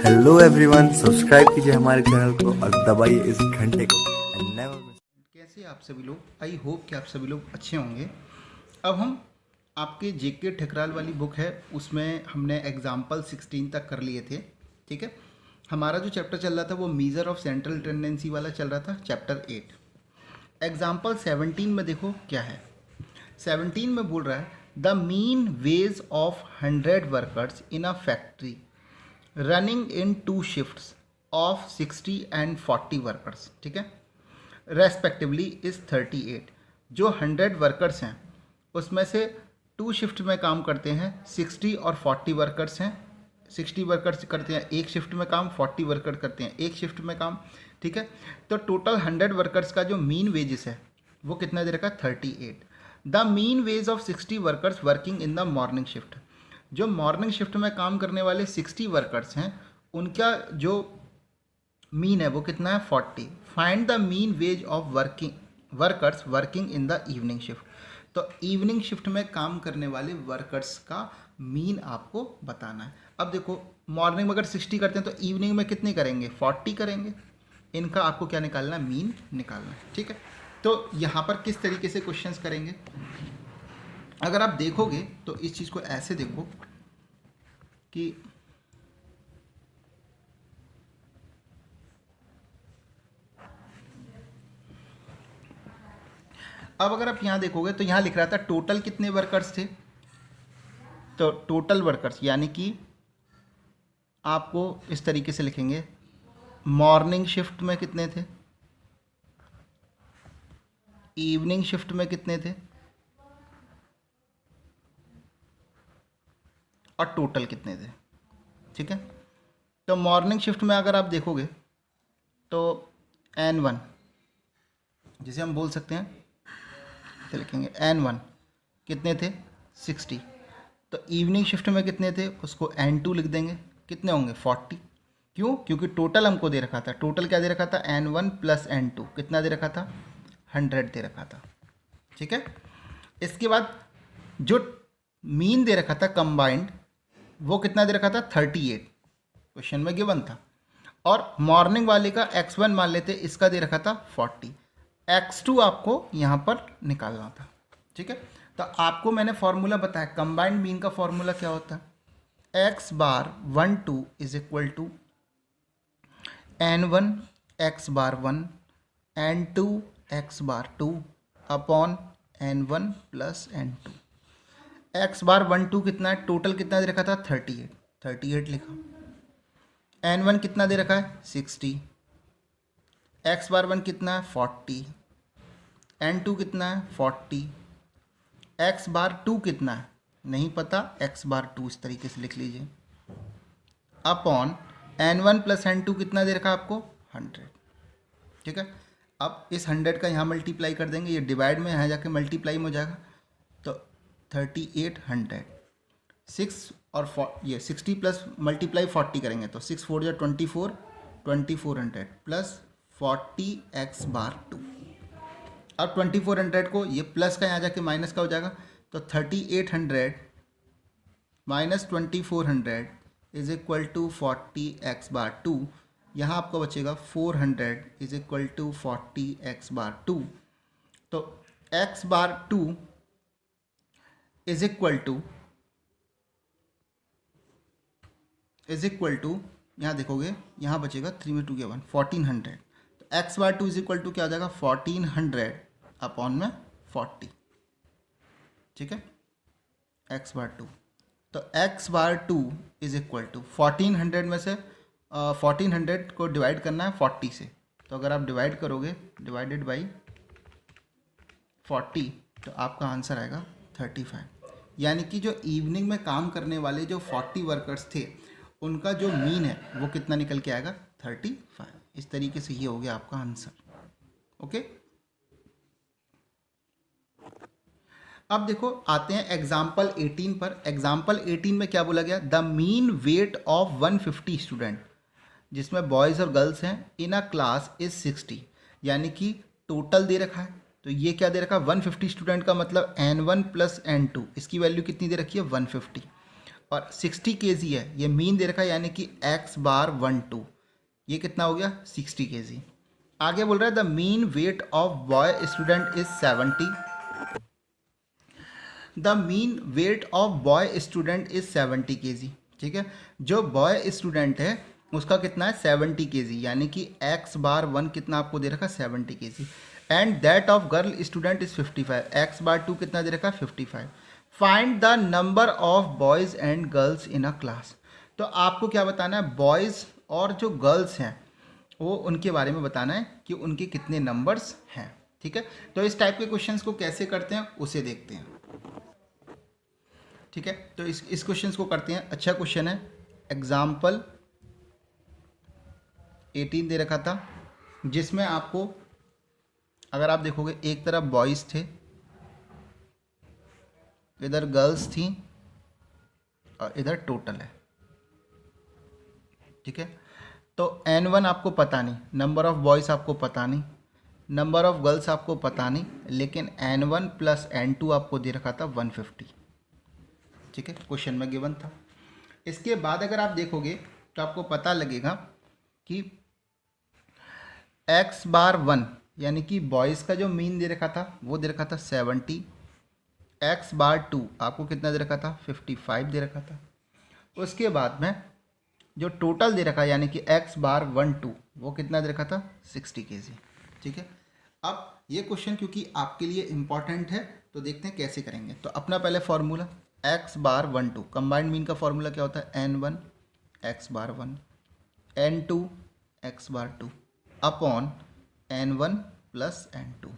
Hello everyone, subscribe कीजिए हमारे channel को और दबाइए इस घंटे को and never miss। कैसे आप सभी लोग? आई होप कि आप सभी लोग अच्छे होंगे। अब हम आपके जेके ठकराल वाली बुक है उसमें हमने एग्जाम्पल 16 तक कर लिए थे। ठीक है, हमारा जो चैप्टर चल रहा था वो मीज़र ऑफ सेंट्रल टेंडेंसी वाला चल रहा था, चैप्टर 8। एग्जाम्पल 17 में देखो क्या है। 17 में बोल रहा है the mean ways of 100 workers in a factory running in 2 shifts of 60 and 40 workers, ठीक है, रेस्पेक्टिवली इज़ 38। जो 100 वर्कर्स हैं उसमें से 2 शिफ्ट में काम करते हैं, 60 और 40 वर्कर्स हैं। 60 वर्कर्स करते हैं एक शिफ्ट में काम, 40 वर्कर करते हैं एक शिफ्ट में काम। ठीक है, तो टोटल 100 वर्कर्स का जो मीन वेजेस है वो कितना दे रखा है? 38। The mean ways of 60 workers working in the morning shift. जो मॉर्निंग शिफ्ट में काम करने वाले 60 वर्कर्स हैं उनका जो मीन है वो कितना है? 40। Find the mean ways of workers working in the evening shift. तो इवनिंग शिफ्ट में काम करने वाले वर्कर्स का मीन आपको बताना है। अब देखो, मॉर्निंग में अगर 60 करते हैं तो इवनिंग में कितने करेंगे? 40 करेंगे। इनका आपको क्या निकालना है? मीन निकालना है। ठीक है, तो यहाँ पर किस तरीके से क्वेश्चंस करेंगे? अगर आप देखोगे तो इस चीज़ को ऐसे देखो कि अब अगर आप यहाँ देखोगे तो यहाँ लिख रहा था टोटल कितने वर्कर्स थे। तो टोटल वर्कर्स यानी कि आपको इस तरीके से लिखेंगे, मॉर्निंग शिफ्ट में कितने थे, इवनिंग शिफ्ट में कितने थे और टोटल कितने थे। ठीक है, तो मॉर्निंग शिफ्ट में अगर आप देखोगे तो N1 जिसे हम बोल सकते हैं, तो लिखेंगे N1 कितने थे? 60। तो इवनिंग शिफ्ट में कितने थे उसको N2 लिख देंगे, कितने होंगे? 40। क्यों? क्योंकि टोटल हमको दे रखा था। टोटल क्या दे रखा था? N1 प्लस N2 कितना दे रखा था? 100 दे रखा था। ठीक है, इसके बाद जो मीन दे रखा था कंबाइंड वो कितना दे रखा था? 38 क्वेश्चन में गिवन था। और मॉर्निंग वाले का x1 मान लेते, इसका दे रखा था 40। x2 आपको यहाँ पर निकालना था। ठीक है, तो आपको मैंने फॉर्मूला बताया, कंबाइंड मीन का फॉर्मूला क्या होता है? x bar 1 2 is equal to N1 x bar 1 N2 x bar 2 upon N1 plus N2। x bar 1 2 कितना है? टोटल कितना दे रखा था? 38। 38 लिखा। N1 कितना दे रखा है? 60। x बार 1 कितना है? 40। N2 कितना है? 40। x बार 2 कितना है? नहीं पता, x बार 2 इस तरीके से लिख लीजिए, अपॉन N1 प्लस N2 कितना दे रखा है आपको? 100। ठीक है, अब इस 100 का यहाँ मल्टीप्लाई कर देंगे, ये डिवाइड में यहाँ जाके मल्टीप्लाई में हो जाएगा। तो 3800 6 और ये 60 प्लस मल्टीप्लाई 40 करेंगे तो 6 4 या 24 2400 प्लस 40 x बार 2। अब 2400 को ये प्लस का यहाँ जाके माइनस का हो जाएगा, तो 3800 minus 2400 is equal to 40 x bar 2। यहाँ आपको बचेगा 400 is equal to 40 x bar 2। तो x bar 2 is equal to यहाँ देखोगे, यहाँ बचेगा 3 में 2 के 1 1400। तो x bar 2 is equal to क्या हो जाएगा? 1400 अपॉन में 40। ठीक है, x बार 2। तो x bar 2 is equal to 1400 में से 1400 को डिवाइड करना है 40 से। तो अगर आप डिवाइड करोगे, डिवाइडेड बाई 40, तो आपका आंसर आएगा 35। यानी कि जो इवनिंग में काम करने वाले जो 40 वर्कर्स थे उनका जो मीन है वो कितना निकल के आएगा? 35। इस तरीके से ये हो गया आपका आंसर। ओके, अब देखो आते हैं एग्जाम्पल 18 पर। एग्जाम्पल 18 में क्या बोला गया? The mean weight of 150 student, जिसमें बॉयज़ और गर्ल्स हैं, इन अ क्लास इज 60। यानी कि टोटल दे रखा है, तो ये क्या दे रखा है? 150 स्टूडेंट का मतलब N1 प्लस N2, इसकी वैल्यू कितनी दे रखी है? 150। और 60 kg है, ये मीन दे रखा है, यानी कि x बार 1 2, ये कितना हो गया 60 kg। आगे बोल रहा है the mean weight of boy student is 70, the mean weight of boy student is 70 kg। ठीक है, जो बॉय स्टूडेंट है उसका कितना है 70 kg, यानी कि x बार 1 कितना आपको दे रखा 70 kg, and that of girl student is 55, x bar 2 कितना दे रखा 55। Find the number of boys and girls in a class. तो आपको क्या बताना है, बॉयज़ और जो गर्ल्स हैं वो उनके बारे में बताना है कि उनके कितने नंबर्स हैं। ठीक है, तो इस टाइप के क्वेश्चंस को कैसे करते हैं उसे देखते हैं। ठीक है, तो इस क्वेश्चंस को करते हैं। अच्छा क्वेश्चन है, एग्जाम्पल 18 दे रखा था, जिसमें आपको अगर आप देखोगे एक तरफ बॉयज़ थे, इधर गर्ल्स थी और इधर टोटल है। ठीक है, तो n1 आपको पता नहीं, नंबर ऑफ़ बॉयज़ आपको पता नहीं, नंबर ऑफ़ गर्ल्स आपको पता नहीं, लेकिन n1 प्लस n2 आपको दे रखा था 150। ठीक है, क्वेश्चन में गिवन था। इसके बाद अगर आप देखोगे तो आपको पता लगेगा कि x बार 1 यानी कि बॉयज़ का जो मीन दे रखा था वो दे रखा था 70, x बार 2 आपको कितना दे रखा था 55 दे रखा था। उसके बाद में जो टोटल दे रखा यानी कि x बार 1 2 वो कितना दे रखा था 60 kg। ठीक है, अब ये क्वेश्चन क्योंकि आपके लिए इम्पॉर्टेंट है तो देखते हैं कैसे करेंगे। तो अपना पहले formula x bar 1 2 combined mean का फॉर्मूला क्या होता है n1 x bar 1 n2 x bar 2 upon n1 plus n2।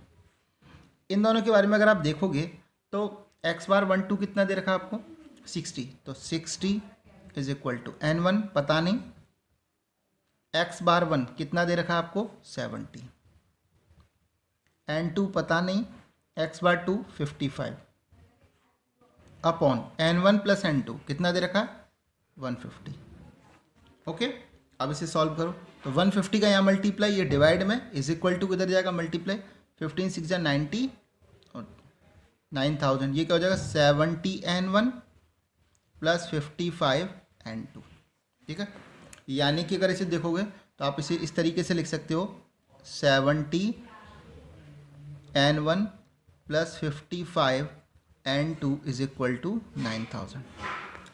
इन दोनों के बारे में अगर आप देखोगे तो x बार 1 2 कितना दे रखा आपको 60, तो 60 इज इक्वल टू n1 पता नहीं, x बार 1 कितना दे रखा आपको 70, n2 पता नहीं, x bar 2 55 upon n1 plus n2 कितना दे रखा 150। ओके, अब इसे सॉल्व करो तो 150 का यहाँ मल्टीप्लाई, ये डिवाइड में इज इक्वल टू किधर जाएगा मल्टीप्लाई, 15 6 जा 90 और 9000, ये क्या हो जाएगा 70 n1 प्लस 55 n2। ठीक है, यानी कि अगर इसे देखोगे तो आप इसे इस तरीके से लिख सकते हो 70 n1 plus 55 n2 is equal to 9000।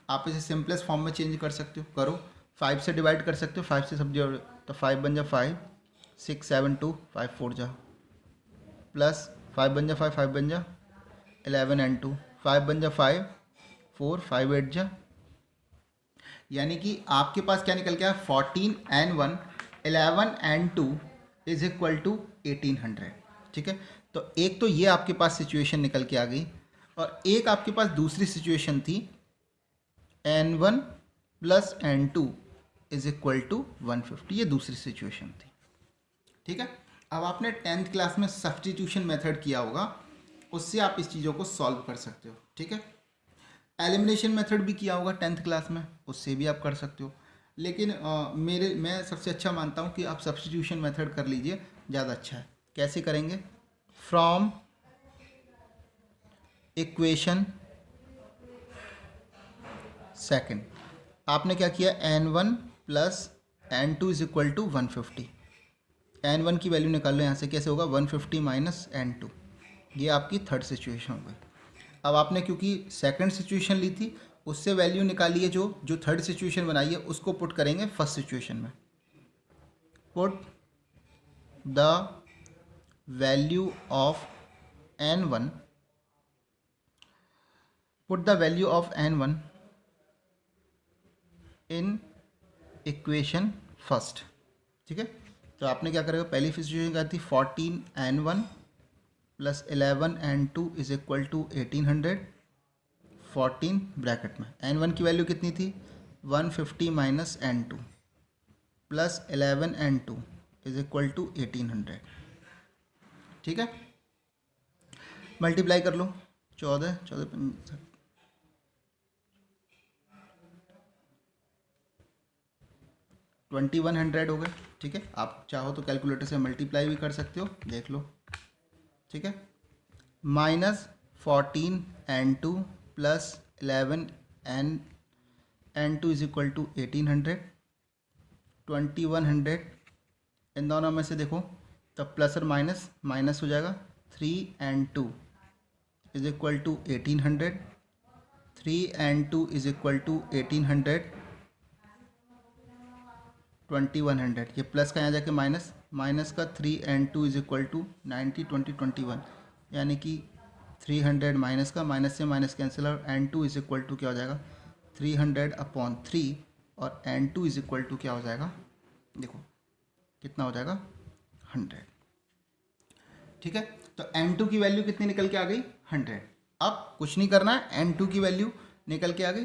आप इसे सिंपलेस्ट फॉर्म में चेंज कर सकते हो, करो 5 से डिवाइड कर सकते हो, 5 से सब डिवाइड तो 5 बन जा 5 6 7 2 5 4 जा प्लस 5 बन जा 5 5 बन जा 11 n2 5 बन जा 5 4 5 8 जा, यानी कि आपके पास क्या निकल गया 14 n1 11 n2 is equal to 1800। ठीक है, तो एक तो ये आपके पास सिचुएशन निकल के आ गई, और एक आपके पास दूसरी सिचुएशन थी n1 plus n2 is equal to 150, ये दूसरी सिचुएशन थी। ठीक है, अब आपने 10th क्लास में सब्स्टिट्यूशन मेथड किया होगा, उससे आप इस चीज़ों को सॉल्व कर सकते हो। ठीक है, एलिमिनेशन मेथड भी किया होगा 10th क्लास में, उससे भी आप कर सकते हो, लेकिन मैं सबसे अच्छा मानता हूँ कि आप सब्स्टिट्यूशन मेथड कर लीजिए, ज़्यादा अच्छा है। कैसे करेंगे, फ्रॉम इक्वेशन सेकंड आपने क्या किया n1 plus n2 is equal to 150, n1 की वैल्यू निकाल लो यहाँ से, कैसे होगा 150 माइनस n2, ये आपकी थर्ड सिचुएशन हो गई। अब आपने क्योंकि सेकंड सिचुएशन ली थी उससे वैल्यू निकाली है, जो थर्ड सिचुएशन बनाई है उसको पुट करेंगे फर्स्ट सिचुएशन में। Put the value of n1, put the value of n1 in equation first. ठीक है, तो आपने क्या करेगा, पहली सिचुएशन क्या थी 14 n1 plus 11 n2 is equal to 1800, 14 bracket में n1 की वैल्यू कितनी थी 150 minus n2 plus 11 n2 is equal to 1800। ठीक है, मल्टीप्लाई कर लो 14 14 2100 हो गए। ठीक है, आप चाहो तो कैलकुलेटर से मल्टीप्लाई भी कर सकते हो, देख लो। ठीक है, minus 14 n2 plus 11 n N2 is equal to 1800, 2100, इन दोनों में से देखो तो प्लस और माइनस माइनस हो जाएगा। 3N2 is equal to 1800, 3N2 is equal to 1800, 2100, ये प्लस का यहाँ जाके माइनस, माइनस का 3N2 इज इक्वल टू 90, 20, 21, यानी कि 300 माइनस का, माइनस से माइनस कैंसिल, और N2 इज इक्वल टू क्या हो जाएगा 300/3, और N2 इज इक्वल टू क्या हो जाएगा, देखो कितना हो जाएगा 100। ठीक है, तो N2 की वैल्यू कितनी निकल के आ गई 100। अब कुछ नहीं करना है, N2 की वैल्यू निकल के आ गई,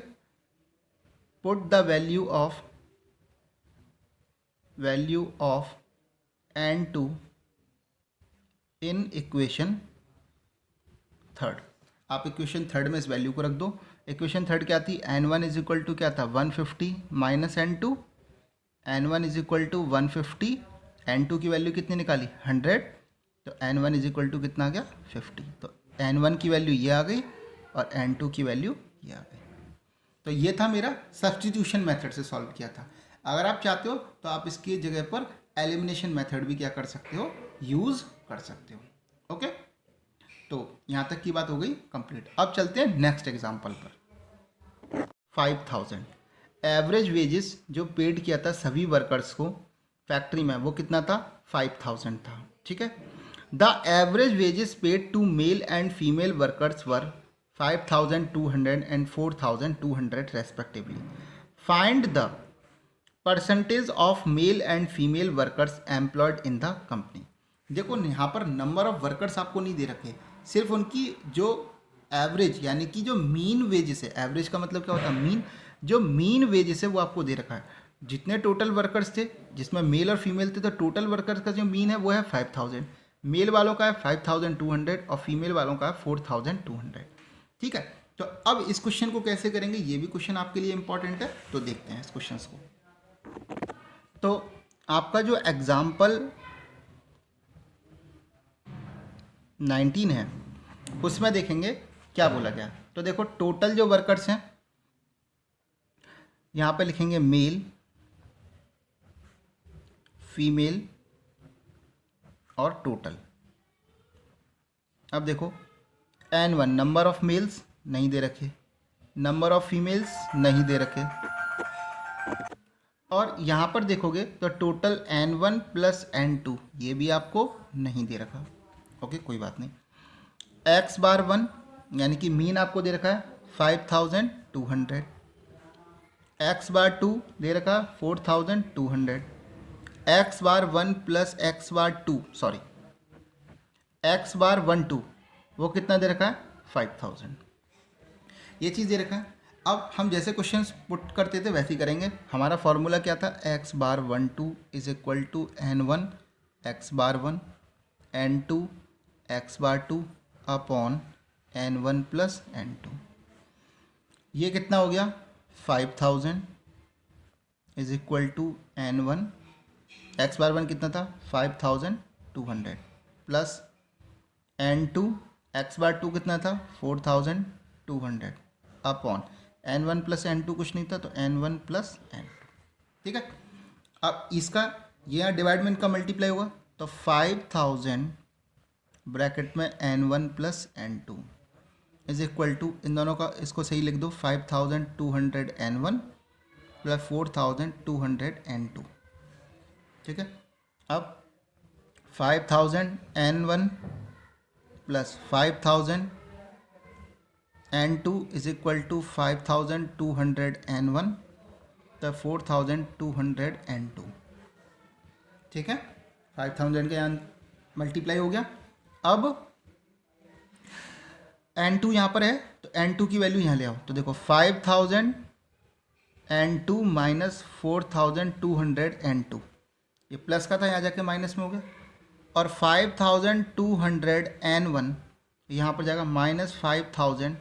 put the value of N2 in equation third. आप इक्वेशन थर्ड में इस वैल्यू को रख दो। इक्वेशन थर्ड क्या थी, N1 इज इक्वल टू क्या था 150 minus N2, N1 is equal to 150, N2 की वैल्यू कितनी निकाली 100, तो N1 इज इक्वल टू कितना आ गया 50, तो N1 की वैल्यू ये आ गई और N2 की वैल्यू ये आ गई। तो ये था मेरा सब्स्टिट्यूशन मेथड से सॉल्व किया था। अगर आप चाहते हो तो आप इसकी जगह पर एलिमिनेशन मेथड भी क्या कर सकते हो, यूज़ कर सकते हो। ओके, तो यहाँ तक की बात हो गई कंप्लीट। अब चलते हैं नेक्स्ट एग्जांपल पर। 5000 एवरेज वेजेस जो पेड किया था सभी वर्कर्स को फैक्ट्री में, वो कितना था 5000 था। ठीक है, the average wages paid to male and female workers were 5200 and 4200 respectively. Find the percentage of male and female workers employed in the company. देखो यहाँ पर नंबर ऑफ वर्कर्स आपको नहीं दे रखे, सिर्फ उनकी जो एवरेज यानी कि जो मीन वेजेस है, एवरेज का मतलब क्या होता है मीन, जो मीन वेजेस है वो आपको दे रखा है। जितने टोटल वर्कर्स थे जिसमें मेल और फीमेल थे, तो टोटल वर्कर्स का जो मीन है वो है 5000, मेल वालों का है 5200 और फीमेल वालों का है 4200। ठीक है, तो अब इस क्वेश्चन को कैसे करेंगे, ये भी क्वेश्चन आपके लिए इंपॉर्टेंट है, तो देखते हैं इस क्वेश्चन को। तो आपका जो एग्जाम्पल 19 है उसमें देखेंगे क्या बोला गया। तो देखो टोटल जो वर्कर्स हैं यहाँ पे लिखेंगे मेल, फीमेल और टोटल। अब देखो N1 नंबर ऑफ मेल्स नहीं दे रखे, नंबर ऑफ फीमेल्स नहीं दे रखे, और यहाँ पर देखोगे तो टोटल N1 प्लस N2 ये भी आपको नहीं दे रखा। ओके, कोई बात नहीं। X बार 1 यानी कि मीन आपको दे रखा है 5200, X बार 2 दे रखा 4200, X bar 1 plus X bar 2 sorry X bar 1 2 वो कितना दे रखा है 5000, ये चीज़ दे रखा है। अब हम जैसे क्वेश्चंस पुट करते थे वैसे ही करेंगे। हमारा फॉर्मूला क्या था, X bar 1 2 is equal to N1 X bar 1 N2 X bar 2 upon N1 plus N2। ये कितना हो गया 5000 is equal to N1, X bar 1 कितना था 5200 प्लस N2 X बार 2 कितना था 4200 अपॉन N1 प्लस N2 कुछ नहीं था तो N1 प्लस N2। ठीक है, अब इसका ये यहाँ डिवाइड में इनका मल्टीप्लाई होगा तो 5000 ब्रैकेट में N1 plus N2 is equal to, इन दोनों का इसको सही लिख दो 5200 N1 प्लस 4200 N2। ठीक है, अब 5000 N1 plus 5000 N2 is equal to 5200 N1 तो 4200 N2। ठीक है, 5000 के यहाँ मल्टीप्लाई हो गया। अब N2 यहाँ पर है तो N2 की वैल्यू यहाँ ले आओ, तो देखो 5000 N2 माइनस 4200 N2, ये प्लस का था यहाँ जाके माइनस में हो गया, और 5200 N1 यहाँ पर जाएगा माइनस 5000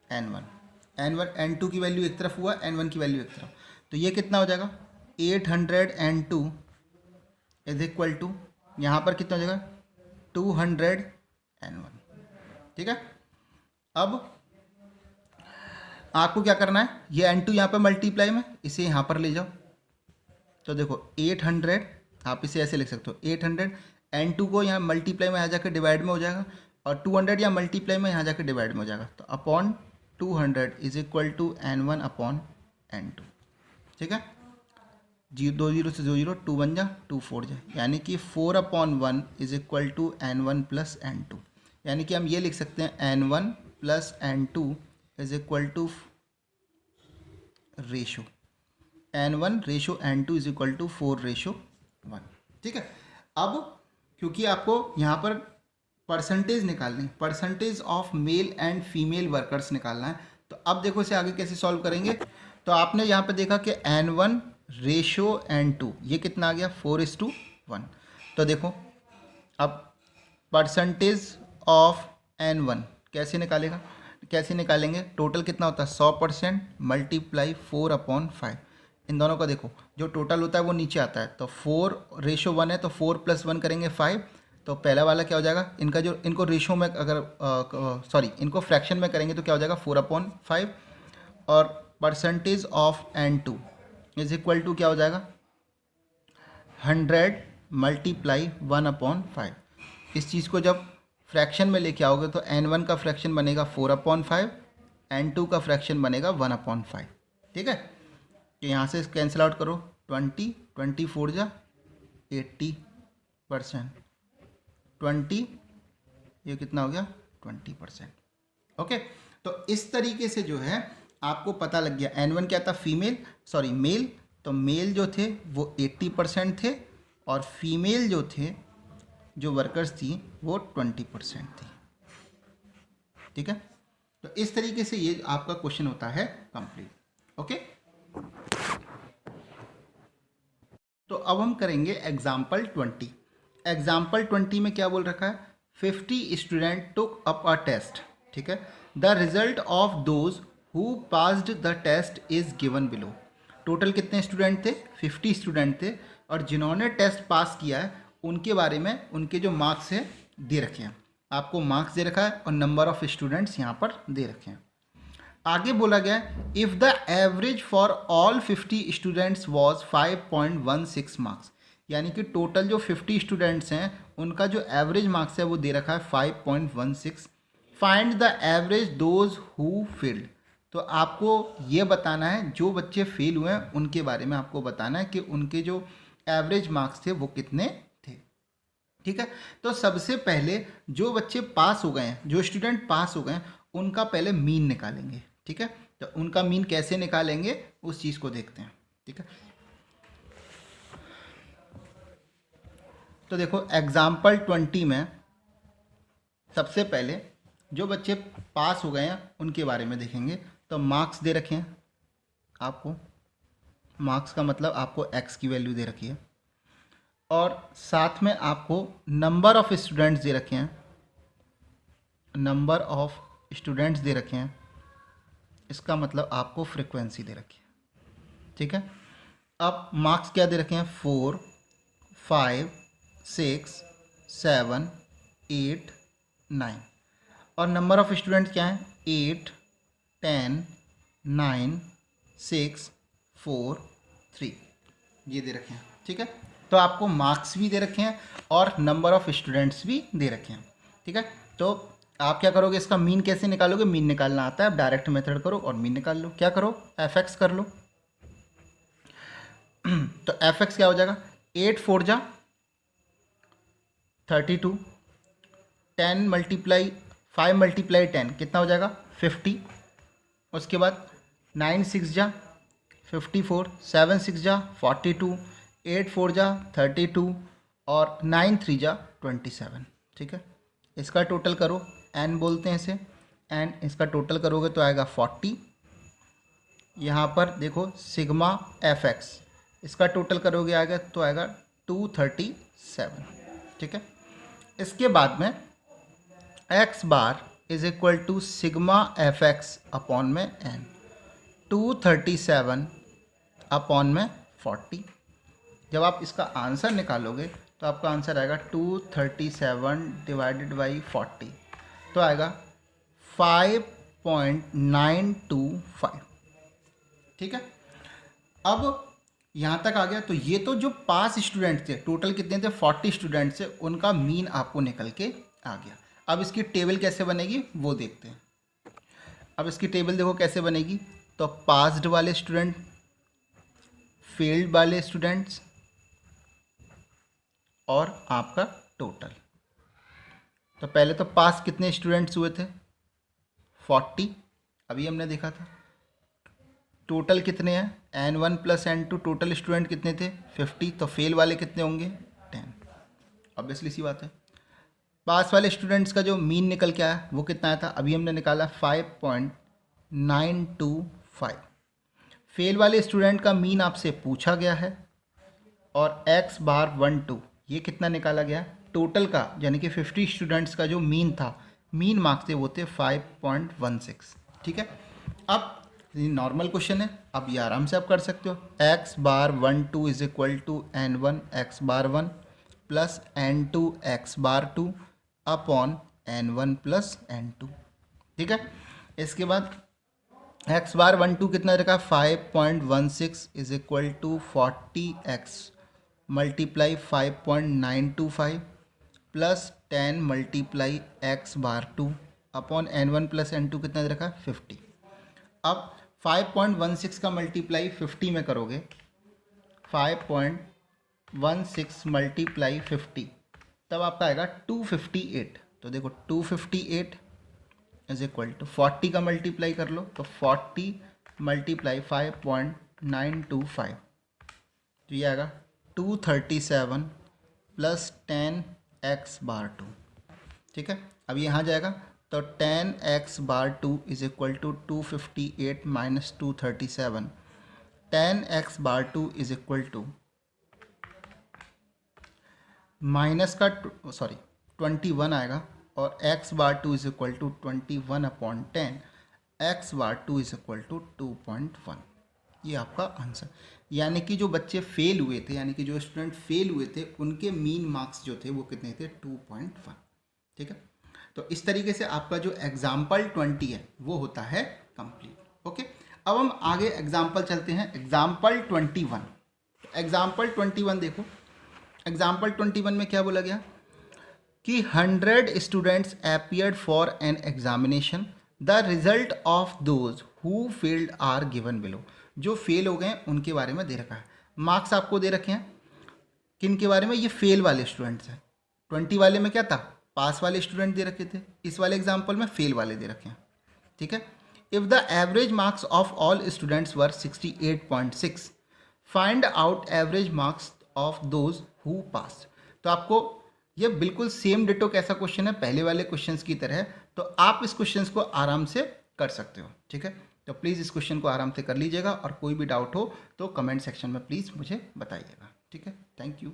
N1, N2 की वैल्यू एक तरफ हुआ, N1 की वैल्यू एक तरफ, तो ये कितना हो जाएगा 800 N2 इज इक्वल टू यहाँ पर कितना हो जाएगा 200 N1। ठीक है, अब आपको क्या करना है, ये n2 यहाँ पर मल्टीप्लाई में, इसे यहाँ पर ले जाओ। तो देखो 800, आप इसे ऐसे लिख सकते हो 800, n2 को यहाँ मल्टीप्लाई में यहाँ जाकर डिवाइड में हो जाएगा, और 200 यहाँ मल्टीप्लाई में यहाँ जाकर डिवाइड में हो जाएगा। तो upon 200 is equal to n1 upon n2। ठीक है, 2 0 से 2 0, 2 1 जा 2 4 जा, यानी कि 4/1 is equal to n1 plus n2। यानी कि हम ये लिख सकते हैं n1 plus n2 is equal to ratio n1 ratio n2 is equal to 4:1। ठीक है, अब क्योंकि आपको यहाँ पर परसेंटेज निकालनी, percentage of male and female workers निकालना है, तो अब देखो इसे आगे कैसे सॉल्व करेंगे। तो आपने यहाँ पे देखा कि n1 रेशो n2 ये कितना आ गया 4:1। तो देखो अब परसेंटेज ऑफ n1 कैसे निकालेंगे, टोटल कितना होता है 100% मल्टीप्लाई 4/5। इन दोनों का देखो जो टोटल होता है वो नीचे आता है, तो 4:1 है, तो 4 + 1 करेंगे 5। तो पहला वाला क्या हो जाएगा, इनको रेशो में अगर इनको फ्रैक्शन में करेंगे तो क्या हो जाएगा 4/5, और percentage of n2 is equal to क्या हो जाएगा 100 मल्टीप्लाई 1/5। इस चीज़ को जब फ्रैक्शन में लेके आओगे तो n1 का फ्रैक्शन बनेगा 4/5, n2 का फ्रैक्शन बनेगा 1/5। ठीक है, तो यहाँ से कैंसिल आउट करो, 24 जा 80%, 20 ये कितना हो गया 20%। ओके, तो इस तरीके से जो है आपको पता लग गया n1 क्या था मेल, तो मेल जो थे वो 80% थे, और फीमेल जो थे जो वर्कर्स थी वो 20% थी। ठीक है, तो इस तरीके से ये आपका क्वेश्चन होता है कंप्लीट। ओके, तो अब हम करेंगे एग्जाम्पल 20। एग्जाम्पल 20 में क्या बोल रखा है, 50 student took up a test. ठीक है, the result of those who passed the test is given below. Total कितने स्टूडेंट थे 50 स्टूडेंट थे, और जिन्होंने टेस्ट पास किया है उनके बारे में उनके जो मार्क्स है दे रखे हैं। आपको मार्क्स दे रखा है और नंबर ऑफ स्टूडेंट्स यहाँ पर दे रखे हैं। आगे बोला गया if the average for all 50 students was 5.16 marks, यानी कि टोटल जो 50 स्टूडेंट्स हैं उनका जो एवरेज मार्क्स है वो दे रखा है 5.16। Find the average those who failed. तो आपको ये बताना है जो बच्चे फेल हुए हैं उनके बारे में आपको बताना है कि उनके जो एवरेज मार्क्स थे वो कितने थे। ठीक है, तो सबसे पहले जो बच्चे पास हो गए हैं, जो स्टूडेंट पास हो गए हैं, उनका पहले मीन निकालेंगे। ठीक है, तो उनका मीन कैसे निकालेंगे उस चीज़ को देखते हैं। ठीक है, तो देखो एग्जाम्पल 20 में सबसे पहले जो बच्चे पास हो गए हैं उनके बारे में देखेंगे। तो मार्क्स दे रखे हैं आपको, मार्क्स का मतलब आपको x की वैल्यू दे रखी है, और साथ में आपको नंबर ऑफ स्टूडेंट्स दे रखे हैं, नंबर ऑफ स्टूडेंट्स दे रखे हैं, इसका मतलब आपको फ्रीक्वेंसी दे रखी है। ठीक है, अब मार्क्स क्या दे रखे हैं 4 5 6 7 8 9, और नंबर ऑफ स्टूडेंट्स क्या है 8 10 9 6 4 3 ये दे रखे हैं। ठीक है, तो आपको मार्क्स भी दे रखे हैं और नंबर ऑफ स्टूडेंट्स भी दे रखे हैं। ठीक है, तो आप क्या करोगे, इसका मीन कैसे निकालोगे, मीन निकालना आता है, डायरेक्ट मेथड करो और मीन निकाल लो। क्या करो fx कर लो। तो fx क्या हो जाएगा 8 4 जा 32, 10 मल्टीप्लाई 5 मल्टीप्लाई 10 कितना हो जाएगा 50, उसके बाद 9 6 जा 54, 7 6 जा 42, 8 4 जा 32, और 9 3 जा 27। ठीक है, इसका टोटल करो, n बोलते हैं इसे, n इसका टोटल करोगे तो आएगा 40। यहाँ पर देखो सिग्मा fx, इसका टोटल करोगे आएगा तो आएगा 237। ठीक है, इसके बाद में x bar is equal to sigma fx upon में n, 237 अपॉन में 40। जब आप इसका आंसर निकालोगे तो आपका आंसर आएगा 237 डिवाइडेड बाई 40, तो आएगा 5.16 5.925। ठीक है, अब यहाँ तक आ गया। तो ये तो जो पास स्टूडेंट थे, टोटल कितने थे, 40 स्टूडेंट्स थे, उनका मीन आपको निकल के आ गया। अब इसकी टेबल कैसे बनेगी वो देखते हैं। अब इसकी टेबल देखो कैसे बनेगी। तो पास्ड वाले स्टूडेंट, फेल्ड वाले स्टूडेंट्स और आपका टोटल। तो पहले तो पास कितने स्टूडेंट्स हुए थे, 40, अभी हमने देखा था। टोटल कितने हैं, N1 + N2, टोटल स्टूडेंट कितने थे, 50। तो फेल वाले कितने होंगे, 10। ऑब्वियसली सी बात है। पास वाले स्टूडेंट्स का जो मीन निकल के आया वो कितना आया था, अभी हमने निकाला 5.925। फेल वाले स्टूडेंट का मीन आपसे पूछा गया है और x बार 12 ये कितना निकाला गया, टोटल का यानी कि 50 स्टूडेंट्स का जो मीन था, मीन मार्क्स थे वो थे 5.16। ठीक है, अब ये नॉर्मल क्वेश्चन है, अब ये आराम से आप कर सकते हो। x bar 12 is equal to N1 x bar 1 plus N2 x bar 2 upon N1 plus N2। ठीक है, इसके बाद x बार 12 कितना रखा, 5.16 is equal to 40x multiply 5.925 plus 10 multiply x bar 2 upon N1 plus N2 कितना रखा, 50। अब 5.16 का मल्टीप्लाई 50 में करोगे, 5.16 मल्टीप्लाई 50 तब आपका आएगा 258। तो देखो 258 इज इक्वल टू 40 का मल्टीप्लाई कर लो, तो 40 मल्टीप्लाई 5.925 तो ये आएगा 237 प्लस 10x बार 2। ठीक है, अब यहाँ जाएगा तो 10x bar 2 is equal to 258 minus 237। 10x bar 2 is equal to minus का 21 आएगा और x bar 2 is equal to 21 upon 10, x bar 2 is equal to 2.1। ये आपका आंसर। यानी कि जो बच्चे फेल हुए थे, यानी कि जो स्टूडेंट फेल हुए थे, उनके मीन मार्क्स जो थे वो कितने थे, 2.1। ठीक है, तो इस तरीके से आपका जो एग्जाम्पल 20 है वो होता है कंप्लीट। ओके, अब हम आगे एग्जाम्पल चलते हैं, एग्जाम्पल 21। एग्जाम्पल 21 देखो, एग्जाम्पल 21 में क्या बोला गया कि 100 students appeared for an examination, the result of those who failed are given below. जो फेल हो गए हैं उनके बारे में दे रखा है, मार्क्स आपको दे रखे हैं किन के बारे में, ये फेल वाले स्टूडेंट्स हैं। 20 वाले में क्या था, पास वाले स्टूडेंट दे रखे थे, इस वाले एग्जाम्पल में फेल वाले दे रखे हैं। ठीक है, if the average marks of all students were 68.6, find out average marks of those who पास। तो आपको ये बिल्कुल सेम डिटो कैसा क्वेश्चन है, पहले वाले क्वेश्चंस की तरह, तो आप इस क्वेश्चंस को आराम से कर सकते हो। ठीक है, तो प्लीज़ इस क्वेश्चन को आराम से कर लीजिएगा और कोई भी डाउट हो तो कमेंट सेक्शन में प्लीज़ मुझे बताइएगा। ठीक है, थैंक यू।